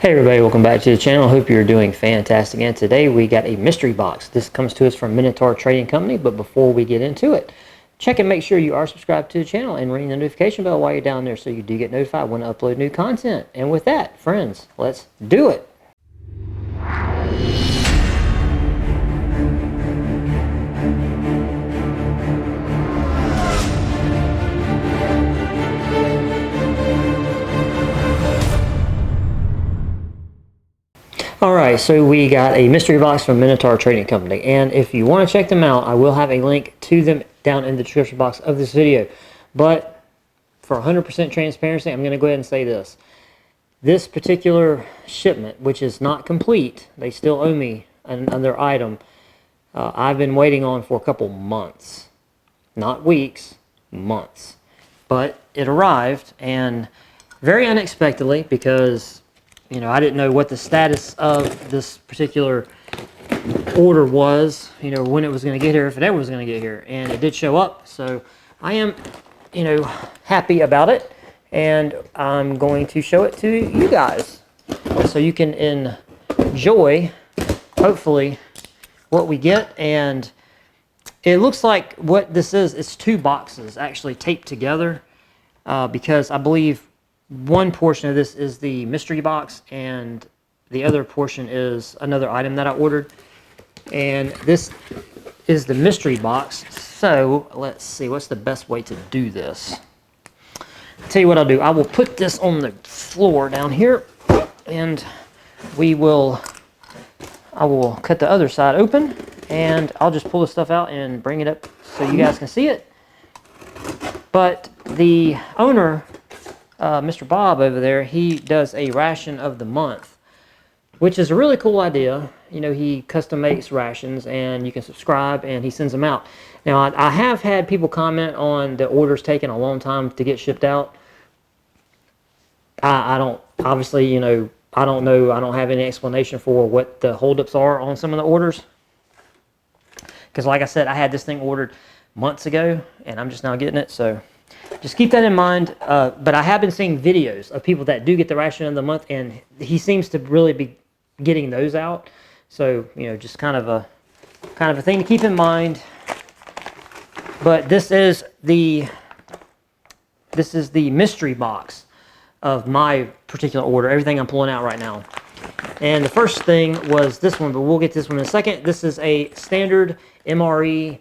Hey everybody, welcome back to the channel. Hope you're doing fantastic. And today we got a mystery box. This comes to us from Minotaur Trading Company, but before we get into it, check and make sure you are subscribed to the channel and ring the notification bell while you're down there so you do get notified when I upload new content. And with that, friends, let's do it. Alright, so we got a mystery box from Minotaur Trading Company, and if you want to check them out, I will have a link to them down in the description box of this video. But for 100% transparency, I'm going to go ahead and say this. This particular shipment, which is not complete, they still owe me another item, I've been waiting on for a couple months. Not weeks, months. But it arrived, and very unexpectedly, because I didn't know what the status of this particular order was, when it was going to get here, if it ever was going to get here. And it did show up, so I am, happy about it. And I'm going to show it to you guys so you can enjoy, hopefully, what we get. And it looks like what this is, it's two boxes actually taped together because I believe one portion of this is the mystery box and the other portion is another item that I ordered. And this is the mystery box. So let's see, what's the best way to do this? I'll tell you what I'll do. I will put this on the floor down here and I will cut the other side open and I'll just pull the stuff out and bring it up so you guys can see it. But the owner, Mr. Bob over there, he does a ration of the month, which is a really cool idea. He custom makes rations and you can subscribe and he sends them out. Now, I have had people comment on the orders taking a long time to get shipped out. I don't, obviously, I don't know. I don't have any explanation for what the holdups are on some of the orders. Because like I said, I had this thing ordered months ago and I'm just now getting it, so just keep that in mind. But I have been seeing videos of people that do get the ration of the month, and he seems to really be getting those out. So just kind of a thing to keep in mind. But this is the mystery box of my particular order. Everything I'm pulling out right now. And the first thing was this one, but we'll get this one in a second. This is a standard MRE.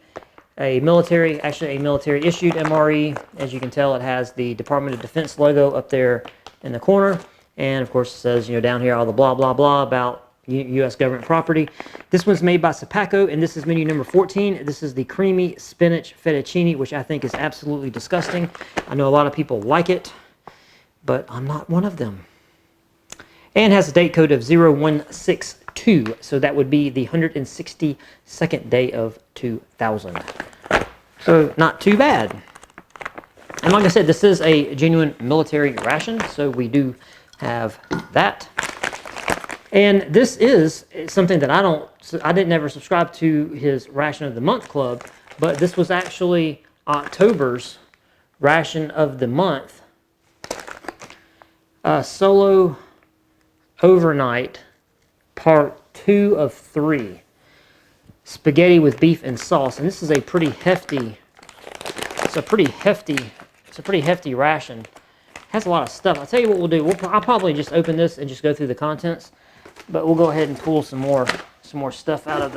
A military issued MRE. As you can tell, it has the Department of Defense logo up there in the corner. And of course it says, down here all the blah, blah, blah about U.S. government property. This one's made by Sapaco, and this is menu number 14. This is the creamy spinach fettuccine, which I think is absolutely disgusting. I know a lot of people like it, but I'm not one of them. And has a date code of 0162, so that would be the 162nd day of 2000. So not too bad. And like I said, this is a genuine military ration, so we do have that. And this is something that I didn't ever subscribe to his Ration of the Month Club, but this was actually October's Ration of the Month. Solo Overnight, part 2 of 3. Spaghetti with beef and sauce, and this is a pretty hefty. It's a pretty hefty ration. It has a lot of stuff. I'll tell you what we'll do. I'll probably just open this and just go through the contents, but we'll go ahead and pull some more stuff out of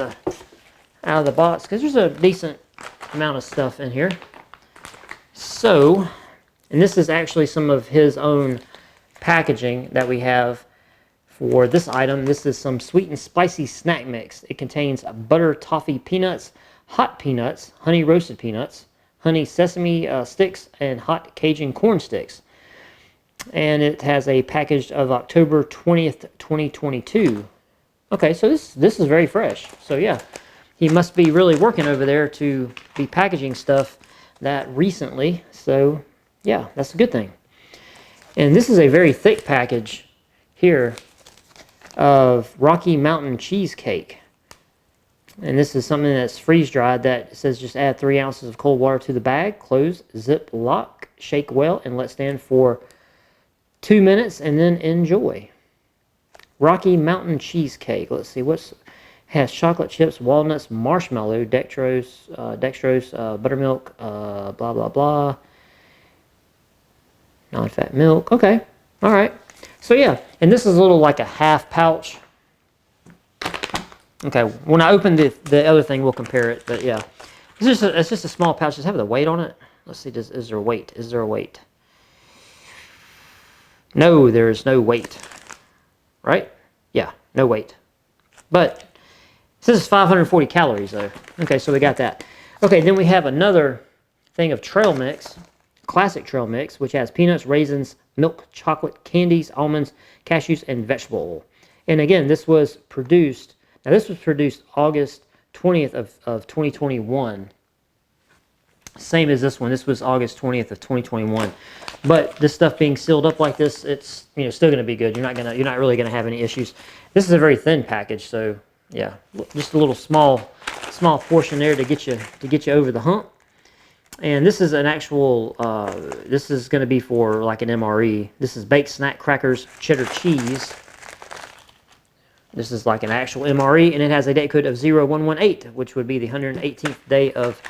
the box because there's a decent amount of stuff in here. So, and this is actually some of his own packaging that we have. For this item, this is some sweet and spicy snack mix. It contains butter toffee peanuts, hot peanuts, honey roasted peanuts, honey sesame sticks, and hot Cajun corn sticks. And it has a package of October 20th, 2022. Okay, so this is very fresh. So yeah, he must be really working over there to be packaging stuff that recently. So yeah, that's a good thing. And this is a very thick package here of Rocky Mountain cheesecake. And this is something that's freeze-dried that says just add 3 ounces of cold water to the bag, close, zip, lock, shake well, and let stand for 2 minutes, and then enjoy. Rocky Mountain Cheesecake. Let's see, has chocolate chips, walnuts, marshmallow, dextrose, buttermilk, blah, blah, blah. Non-fat milk. Okay. All right. So, yeah. And this is a little like a half pouch. Okay. When I open the other thing, we'll compare it. But, yeah. It's just a small pouch. Does it have the weight on it? Let's see. Is there a weight? Is there a weight? No, there is no weight. Right? Yeah. No weight. But this is 540 calories, though. Okay. So, we got that. Okay. Then we have another thing of trail mix. Classic trail mix, which has peanuts, raisins, milk, chocolate, candies, almonds, cashews, and vegetable oil. And again, this was produced August 20th of 2021. Same as this one. This was August 20th of 2021. But this stuff being sealed up like this, it's still going to be good. You're not really going to have any issues. This is a very thin package, so yeah, just a little small portion there to get you over the hump. And this is an actual, this is going to be for like an MRE. This is baked snack crackers, cheddar cheese. This is like an actual MRE, and it has a date code of 0118, which would be the 118th day of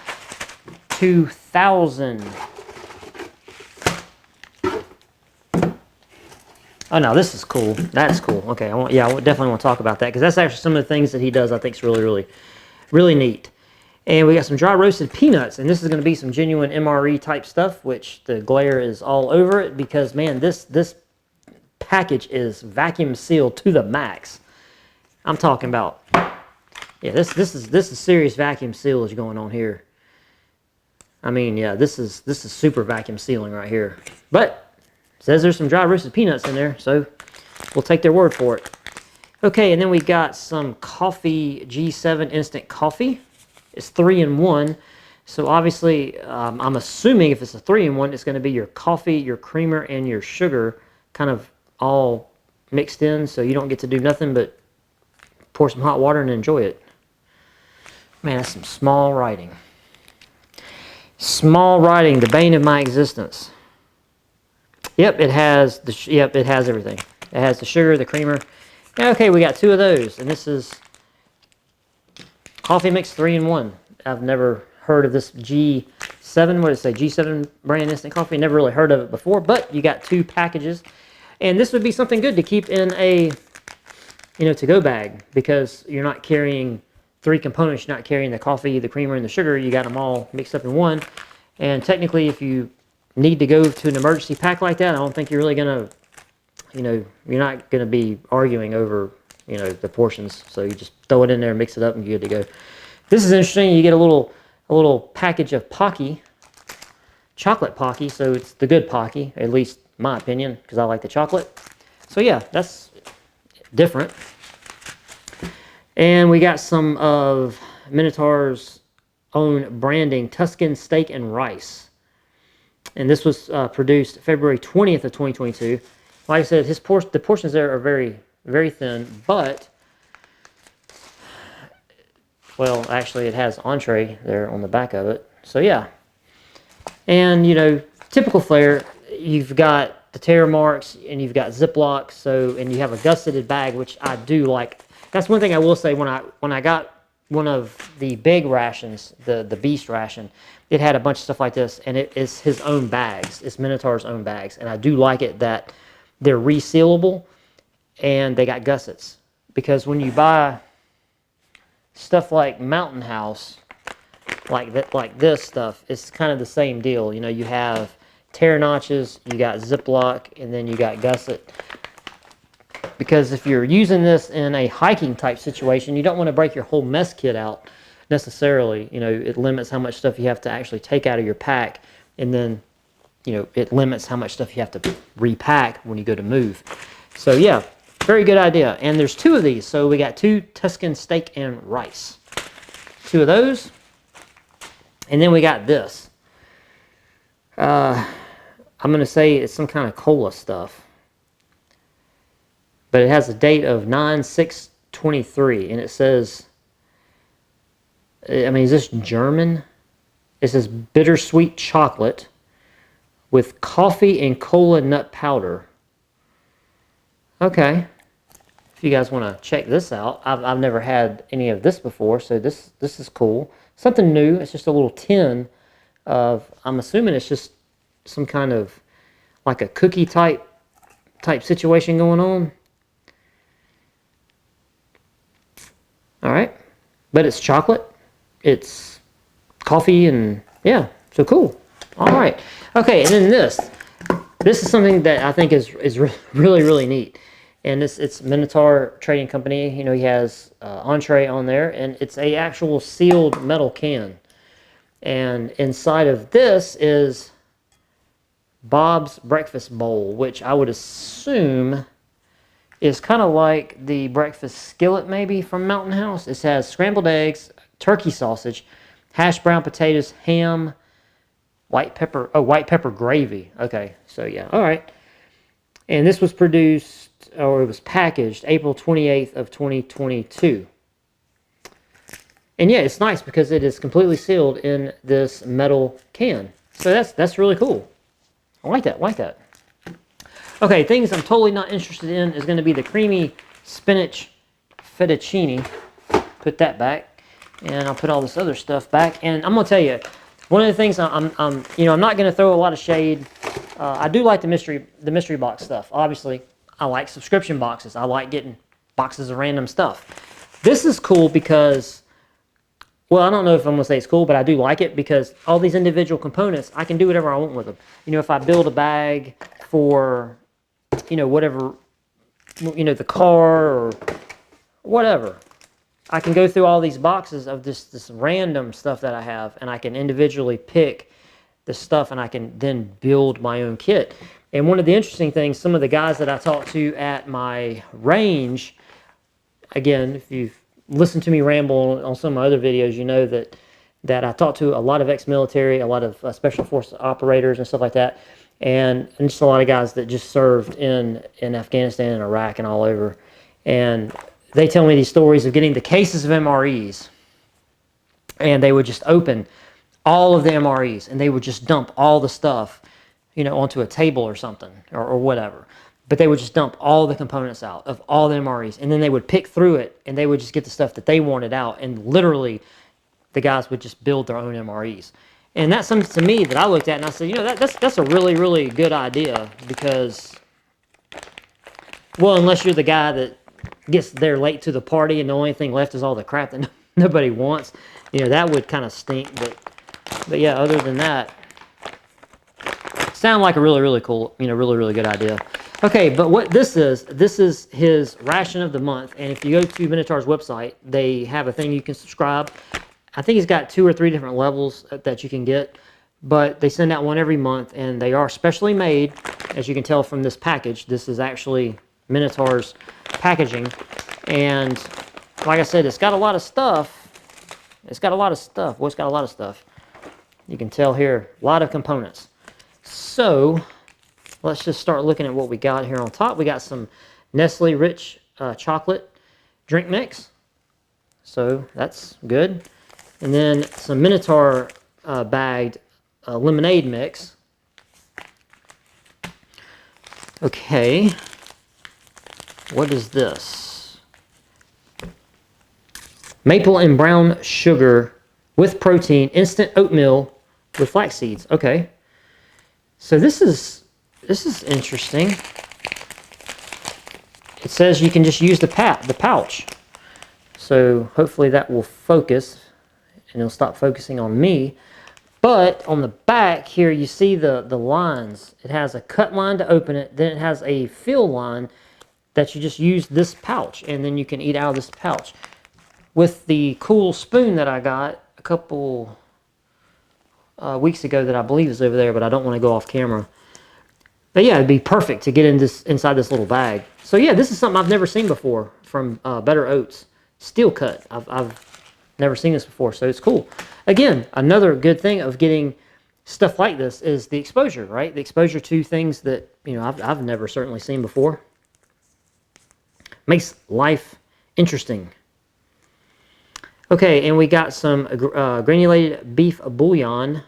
2000. Oh, no, this is cool. That's cool. Okay, I definitely want to talk about that, because that's actually some of the things that he does I think is really, really, really neat. And we got some dry roasted peanuts, and this is going to be some genuine MRE type stuff, which the glare is all over it because, man, this package is vacuum sealed to the max. I'm talking about, yeah, this is serious vacuum sealage going on here. I mean, yeah, this is super vacuum sealing right here. But it says there's some dry roasted peanuts in there, so we'll take their word for it. Okay, and then we got some coffee G7 instant coffee. It's 3-in-1, so obviously I'm assuming if it's a 3-in-1, it's going to be your coffee, your creamer, and your sugar kind of all mixed in, so you don't get to do nothing but pour some hot water and enjoy it. Man, that's some small writing. Small writing, the bane of my existence. Yep, it has everything. It has the sugar, the creamer. Okay, we got 2 of those, and this is coffee mix 3-in-1. I've never heard of this G7, what does it say, G7 brand instant coffee. Never really heard of it before, but you got 2 packages. And this would be something good to keep in a, to-go bag, because you're not carrying 3 components. You're not carrying the coffee, the creamer, and the sugar. You got them all mixed up in one. And technically, if you need to go to an emergency pack like that, I don't think you're really going to, you're not going to be arguing over the portions, so you just throw it in there, mix it up, and you're good to go. This is interesting. You get a little package of Pocky, chocolate Pocky, so it's the good Pocky, at least my opinion, because I like the chocolate. So yeah, that's different. And we got some of Minotaur's own branding, Tuscan steak and rice. And this was produced February 20th of 2022. Like I said, the portions there are very, very thin, but, well, actually it has entree there on the back of it. So yeah. And, typical flair, you've got the tear marks and you've got Ziploc, and you have a gusseted bag, which I do like. That's one thing I will say, when I got one of the big rations, the Beast ration, it had a bunch of stuff like this, and it is his own bags. It's Minotaur's own bags, and I do like it that they're resealable and they got gussets, because when you buy stuff like Mountain House, like this stuff, it's kind of the same deal. You have tear notches, you got Ziploc, and then you got gusset. Because if you're using this in a hiking type situation, you don't want to break your whole mess kit out necessarily. It limits how much stuff you have to actually take out of your pack, and then it limits how much stuff you have to repack when you go to move. So yeah, very good idea. And there's 2 of these, so we got 2 Tuscan steak and rice. 2 of those. And then we got this. I'm going to say it's some kind of cola stuff. But it has a date of 9/6/23, and it says, is this German? It says bittersweet chocolate with coffee and cola nut powder. Okay. if you guys want to check this out. I've never had any of this before, so this is cool. Something new. It's just a little tin of, I'm assuming it's just some kind of like a cookie type situation going on. All right, but it's chocolate, it's coffee, and yeah, so cool. All right, okay, and then this is something that I think is really neat, and it's Minotaur Trading Company. You know, he has entree on there, and it's a actual sealed metal can, and inside of this is Bob's Breakfast Bowl, which I would assume is kind of like the breakfast skillet maybe from Mountain House. It has scrambled eggs, turkey sausage, hashed brown potatoes, ham, white pepper gravy. Okay, so yeah, all right. And this was produced, or it was packaged, April 28th of 2022. And yeah, it's nice because it is completely sealed in this metal can. So that's really cool. I like that, Okay, things I'm totally not interested in is going to be the creamy spinach fettuccine. Put that back, and I'll put all this other stuff back. And I'm going to tell you, one of the things I'm not going to throw a lot of shade. I do like the mystery box stuff. Obviously, I like subscription boxes. I like getting boxes of random stuff. This is cool because, well, I don't know if I'm going to say it's cool, but I do like it because all these individual components, I can do whatever I want with them. You know, if I build a bag for, you know, whatever, you know, the car or whatever, I can go through all these boxes of this random stuff that I have, and I can individually pick the stuff, and I can then build my own kit. And one of the interesting things, some of the guys that I talked to at my range, again, if you've listened to me ramble on some of my other videos, you know that I talked to a lot of ex-military, a lot of special forces operators and stuff like that, and just a lot of guys that just served in Afghanistan and Iraq and all over. And they tell me these stories of getting the cases of MREs, and they would just open all of the MREs, and they would just dump all the stuff, you know, onto a table or something, or whatever. But they would just dump all the components out of all the MREs, and then they would pick through it, and they would just get the stuff that they wanted out, and literally the guys would just build their own MREs. And that's something to me that I looked at, and I said, you know, that's a really good idea, because, well, unless you're the guy that gets there late to the party and the only thing left is all the crap that nobody wants, you know, that would kind of stink. But yeah, other than that, sound like a really cool, you know, really good idea. Okay, but what this is his ration of the month, and if you go to Minotaur's website, they have a thing you can subscribe. I think he's got 2 or 3 different levels that you can get, but they send out one every month, and they are specially made, as you can tell from this package. This is actually Minotaur's packaging, and like I said, it's got a lot of stuff. It's got a lot of stuff. Well, it's got a lot of stuff. You can tell here, a lot of components. So let's just start looking at what we got here on top. We got some Nestle Rich chocolate drink mix, so that's good. And then some Minotaur bagged lemonade mix. Okay, what is this? Maple and brown sugar with protein, instant oatmeal with flax seeds. Okay, so this is interesting. It says you can just use the pouch. So hopefully that will focus, and it'll stop focusing on me. But on the back here, you see the lines. It has a cut line to open it. Then it has a fill line that you just use this pouch, and then you can eat out of this pouch. With the cool spoon that I got a couple weeks ago that I believe is over there, but I don't want to go off camera. But yeah, it'd be perfect to get in inside this little bag. So yeah, this is something I've never seen before from Better Oats. Steel cut. I've never seen this before, so it's cool. Again, another good thing of getting stuff like this is the exposure, right? The exposure to things that, you know, I've never certainly seen before. Makes life interesting. Okay, and we got some granulated beef bouillon.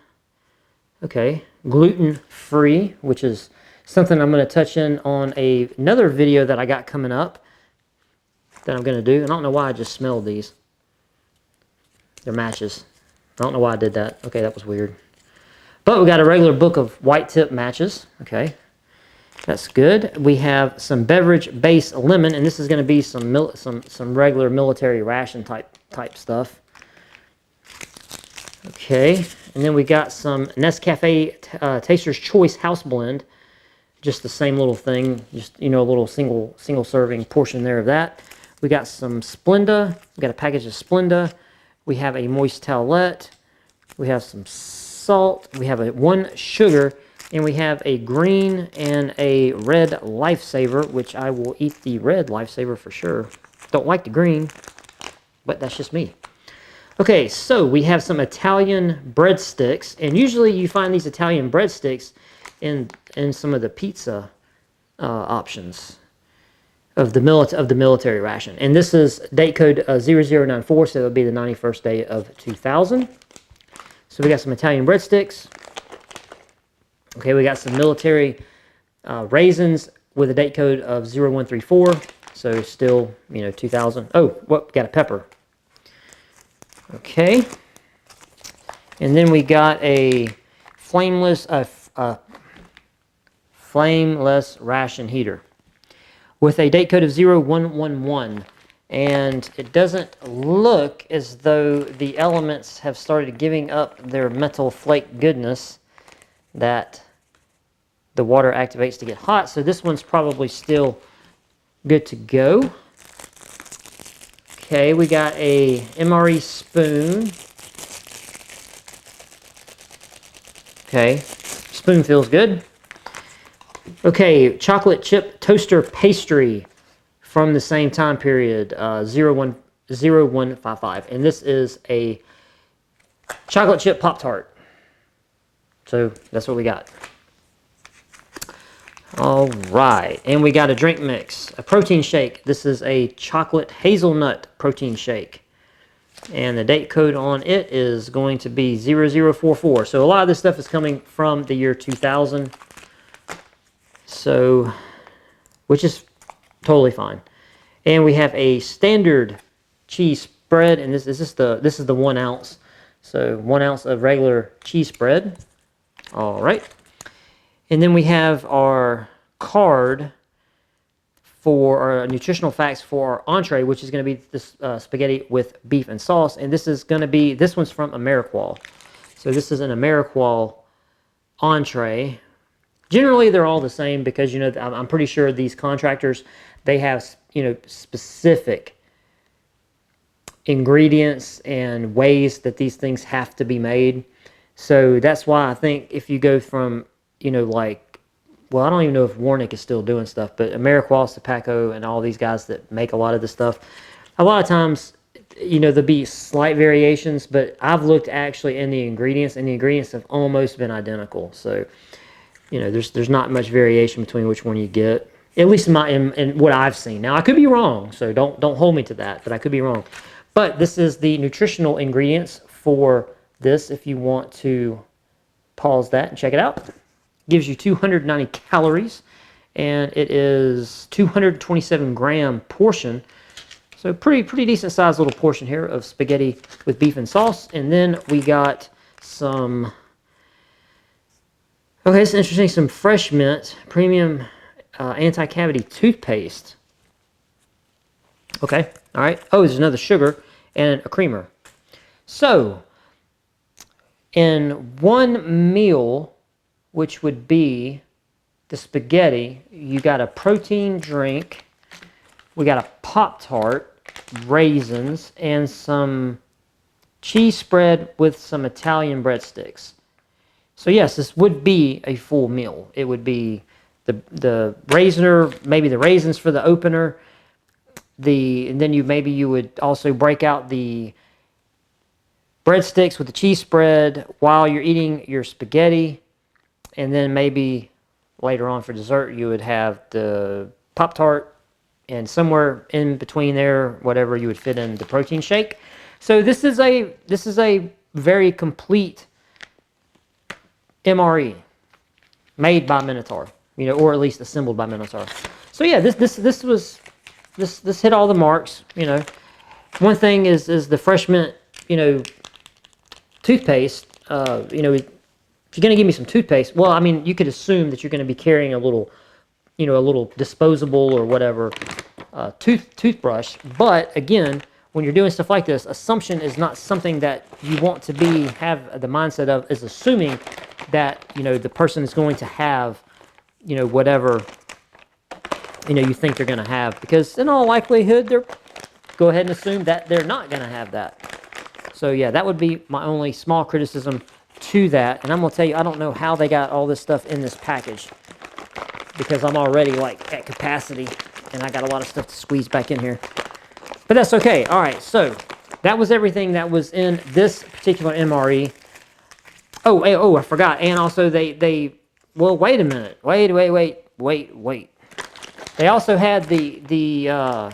Okay, gluten-free, which is something I'm going to touch in on another video that I got coming up. that I'm going to do. I don't know why I just smelled these. They're matches. I don't know why I did that. Okay, that was weird. But we got a regular book of white tip matches. Okay, that's good. We have some beverage base lemon, and this is going to be some regular military ration type stuff. Okay, and then we got some Nescafe Taster's Choice House Blend. Just the same little thing, just, you know, a little single serving portion there of that. We got some Splenda. We got a package of Splenda. We have a moist towelette. We have some salt. We have one sugar, and we have a green and a red Lifesaver, which I will eat the red Lifesaver for sure. Don't like the green, but that's just me. Okay, so we have some Italian breadsticks, and usually you find these Italian breadsticks in some of the pizza options of the military ration. And this is date code 0094, so it'll be the 91st day of 2000. So we got some Italian breadsticks. Okay, we got some military raisins with a date code of 0134, so still, you know, 2000. Oh, what? Got a pepper. Okay, and then we got a flameless ration heater with a date code of 0111, and it doesn't look as though the elements have started giving up their metal flake goodness that the water activates to get hot, so this one's probably still good to go. Okay, we got a MRE spoon. Okay, spoon feels good. Okay, chocolate chip toaster pastry from the same time period, 0155. And this is a chocolate chip Pop-Tart. So that's what we got. All right, and we got a drink mix, a protein shake. This is a chocolate hazelnut protein shake. And the date code on it is going to be 0044. So a lot of this stuff is coming from the year 2000. So, which is totally fine. And we have a standard cheese spread, and this is the 1 ounce. So 1 ounce of regular cheese spread. All right. And then we have our card for our nutritional facts for our entree, which is going to be this spaghetti with beef and sauce. And this is going to be, this one's from Ameriqual. So this is an Ameriqual entree. Generally, they're all the same because, you know, I'm pretty sure these contractors, they have, you know, specific ingredients and ways that these things have to be made. So that's why I think if you go from, you know, like, well, I don't even know if Warnick is still doing stuff, but Ameriqual, Stapaco, and all these guys that make a lot of this stuff, a lot of times, you know, there'll be slight variations, but I've looked actually in the ingredients, and the ingredients have almost been identical. So, you know, there's not much variation between which one you get, at least in what I've seen. Now, I could be wrong, so don't hold me to that, but I could be wrong. But this is the nutritional ingredients for this if you want to pause that and check it out. Gives you 290 calories, and it is 227 gram portion. So pretty decent sized little portion here of spaghetti with beef and sauce. And then we got some, okay, it's interesting, some Fresh Mint premium anti-cavity toothpaste. Okay, all right. Oh, there's another sugar and a creamer. So in one meal, which would be the spaghetti, you got a protein drink, we got a Pop-Tart, raisins, and some cheese spread with some Italian breadsticks. So yes, this would be a full meal. It would be the raisiner, maybe the raisins for the opener, and then you would also break out the breadsticks with the cheese spread while you're eating your spaghetti. And then maybe later on for dessert, you would have the Pop-Tart, and somewhere in between there, whatever you would fit in the protein shake. So this is a very complete MRE made by Minotaur, you know, or at least assembled by Minotaur. So yeah, this was this hit all the marks. You know, one thing is the Fresh Mint, you know, toothpaste. You know, if you're gonna give me some toothpaste, well, I mean, you could assume that you're gonna be carrying a little, you know, a little disposable or whatever toothbrush. But again, when you're doing stuff like this, assumption is not something that you want to have the mindset of, is assuming that, you know, the person is going to have, you know, whatever, you know, you think they're going to have, because in all likelihood, go ahead and assume that they're not going to have that. So yeah, that would be my only small criticism to that. And I'm going to tell you, I don't know how they got all this stuff in this package, because I'm already like at capacity and I got a lot of stuff to squeeze back in here. But that's okay. All right, so that was everything that was in this particular MRE. Oh, I forgot. And also well, wait a minute. Wait. They also had the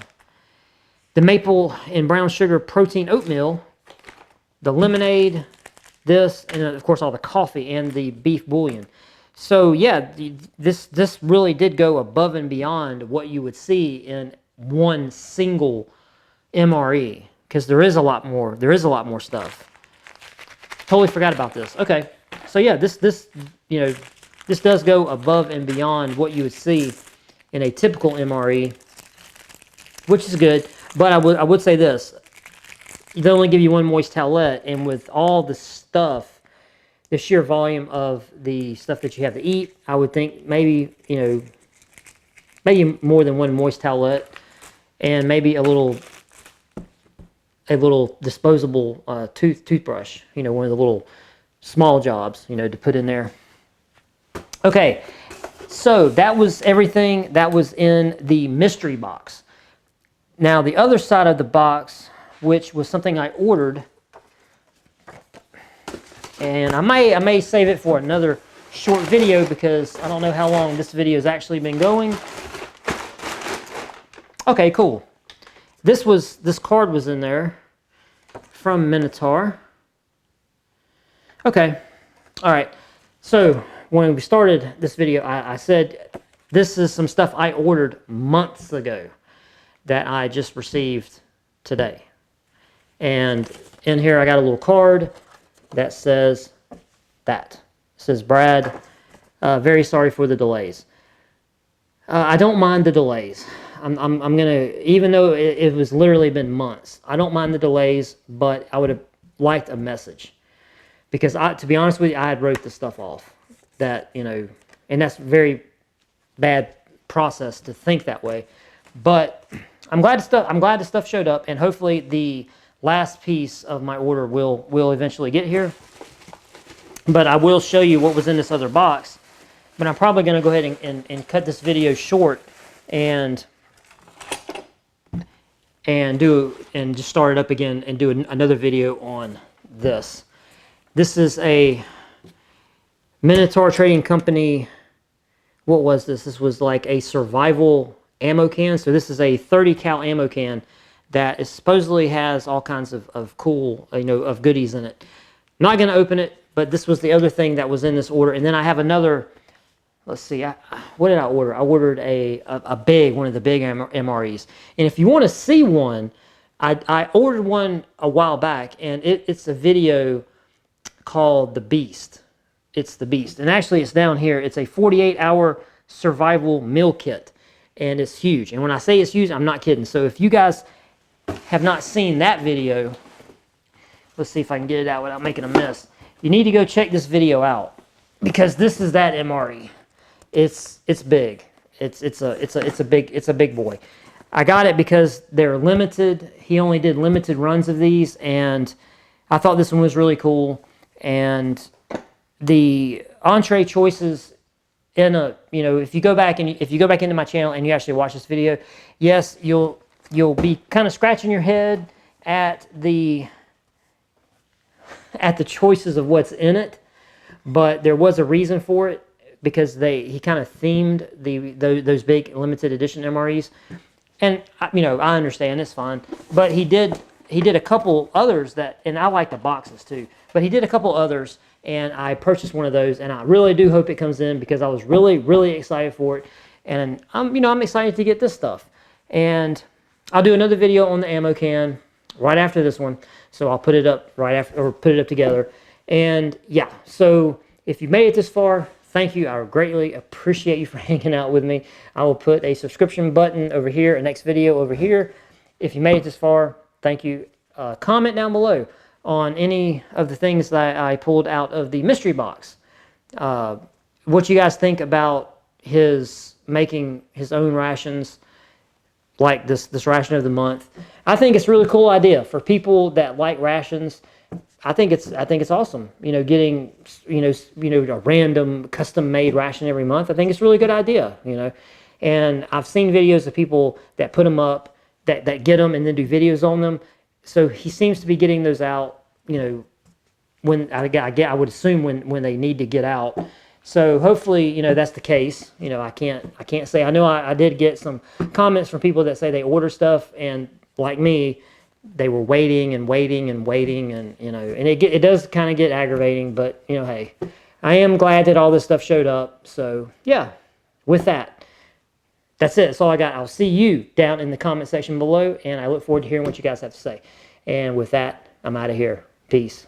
maple and brown sugar protein oatmeal, the lemonade, this, and of course all the coffee and the beef bouillon. So yeah, this really did go above and beyond what you would see in one single MRE, because there is a lot more. There is a lot more stuff. Totally forgot about this. Okay, so yeah, this you know, this does go above and beyond what you would see in a typical MRE, which is good. But I would say this: they only give you one moist towelette, and with all the stuff, the sheer volume of the stuff that you have to eat, I would think maybe, you know, maybe more than one moist towelette, and maybe a little disposable toothbrush, you know, one of the little small jobs, you know, to put in there. Okay, so that was everything that was in the mystery box. Now the other side of the box, which was something I ordered, and I may save it for another short video, because I don't know how long this video has actually been going. Okay, cool. This card was in there from Minotaur. Okay, all right. So when we started this video, I said this is some stuff I ordered months ago that I just received today. And in here I got a little card that says that. It says, Brad, very sorry for the delays. I don't mind the delays. I'm gonna, even though it was literally been months, I don't mind the delays, but I would have liked a message, because to be honest with you, I had wrote the stuff off. That, you know, and that's very bad process to think that way. But I'm glad the stuff showed up, and hopefully the last piece of my order will eventually get here. But I will show you what was in this other box. But I'm probably going to go ahead and cut this video short and just start it up again and do another video on this. This is a Minotaur Trading Company. What was this? This was like a survival ammo can. So this is a 30 cal ammo can that supposedly has all kinds of cool, you know, of goodies in it. I'm not going to open it, but this was the other thing that was in this order. And then I have another. Let's see, what did I order? I ordered one of the big MREs. And if you want to see one, I ordered one a while back, and it's a video called The Beast. It's The Beast. And actually, it's down here. It's a 48-hour survival meal kit, and it's huge. And when I say it's huge, I'm not kidding. So if you guys have not seen that video, let's see if I can get it out without making a mess. You need to go check this video out, because this is that MRE. It's big. It's a big boy. I got it because they're limited. He only did limited runs of these, and I thought this one was really cool. And the entree choices in a, you know, if you go back into my channel and you actually watch this video, yes, you'll be kind of scratching your head at the choices of what's in it, but there was a reason for it, because he kind of themed those big limited edition MREs, and you know, I understand, it's fine. But he did a couple others that, and I like the boxes too. But he did a couple others, and I purchased one of those, and I really do hope it comes in, because I was really excited for it, and I'm excited to get this stuff. And I'll do another video on the ammo can right after this one. So I'll put it up right after, or put it up together. And yeah, so if you made it this far, thank you. I greatly appreciate you for hanging out with me. I will put a subscription button over here, a next video over here. If you made it this far, thank you. Comment down below on any of the things that I pulled out of the mystery box. What you guys think about his making his own rations, like this ration of the month. I think it's a really cool idea for people that like rations. I think it's awesome. You know, getting a random custom made ration every month. I think it's a really good idea. You know, and I've seen videos of people that put them up, that get them and then do videos on them. So he seems to be getting those out. You know, when I would assume when they need to get out. So hopefully, you know, that's the case. You know, I can't say. I know I did get some comments from people that say they order stuff and like me, they were waiting and waiting and waiting, and you know, and it does kind of get aggravating. But you know, hey, I am glad that all this stuff showed up. So yeah, with that, that's it. That's all I got. I'll see you down in the comment section below, and I look forward to hearing what you guys have to say. And with that, I'm out of here. Peace.